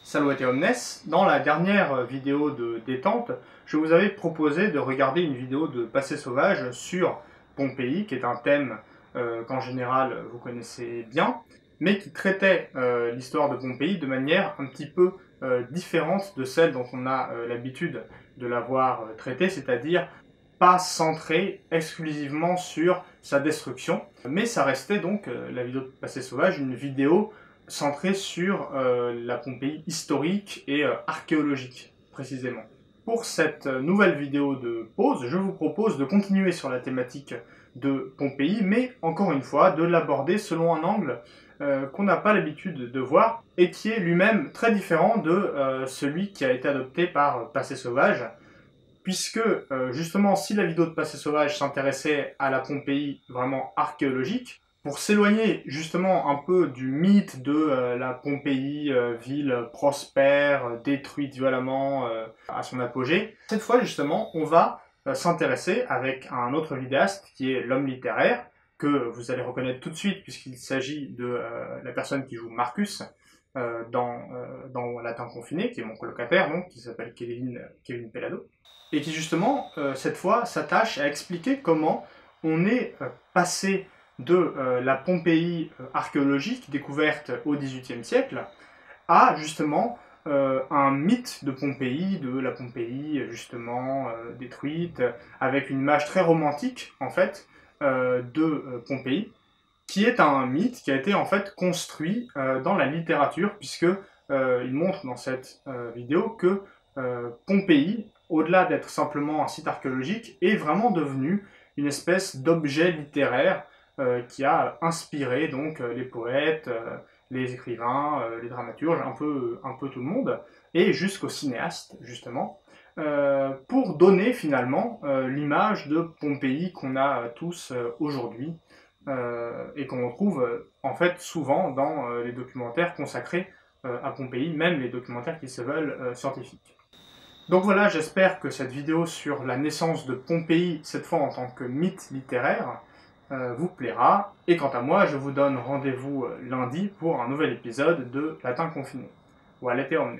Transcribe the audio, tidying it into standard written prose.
Salve Omnes, dans la dernière vidéo de détente, je vous avais proposé de regarder une vidéo de Passé sauvage sur Pompéi, qui est un thème qu'en général vous connaissez bien, mais qui traitait l'histoire de Pompéi de manière un petit peu différente de celle dont on a l'habitude de l'avoir traitée, c'est-à-dire pas centrée exclusivement sur sa destruction, mais ça restait donc, la vidéo de Passé sauvage, une vidéo centré sur la Pompéi historique et archéologique, précisément. Pour cette nouvelle vidéo de pause, je vous propose de continuer sur la thématique de Pompéi, mais encore une fois, de l'aborder selon un angle qu'on n'a pas l'habitude de voir, et qui est lui-même très différent de celui qui a été adopté par Passé sauvage, puisque justement, si la vidéo de Passé sauvage s'intéressait à la Pompéi vraiment archéologique, pour s'éloigner justement un peu du mythe de la Pompéi, ville prospère, détruite violemment à son apogée, cette fois justement on va s'intéresser avec un autre vidéaste qui est l'homme littéraire, que vous allez reconnaître tout de suite puisqu'il s'agit de la personne qui joue Marcus dans Latin confiné, qui est mon colocataire, donc, qui s'appelle Kevin Pellado, et qui justement cette fois s'attache à expliquer comment on est passé de la Pompéi archéologique découverte au XVIIIe siècle à justement un mythe de Pompéi, de la Pompéi justement détruite, avec une image très romantique en fait de Pompéi, qui est un mythe qui a été en fait construit dans la littérature, puisque il montre dans cette vidéo que Pompéi, au-delà d'être simplement un site archéologique, est vraiment devenu une espèce d'objet littéraire qui a inspiré donc les poètes, les écrivains, les dramaturges, un peu tout le monde, et jusqu'aux cinéastes justement, pour donner finalement l'image de Pompéi qu'on a tous aujourd'hui, et qu'on retrouve en fait souvent dans les documentaires consacrés à Pompéi, même les documentaires qui se veulent scientifiques. Donc voilà, j'espère que cette vidéo sur la naissance de Pompéi, cette fois en tant que mythe littéraire, vous plaira. Et quant à moi, je vous donne rendez-vous lundi pour un nouvel épisode de Latin confiné. Valete omnes.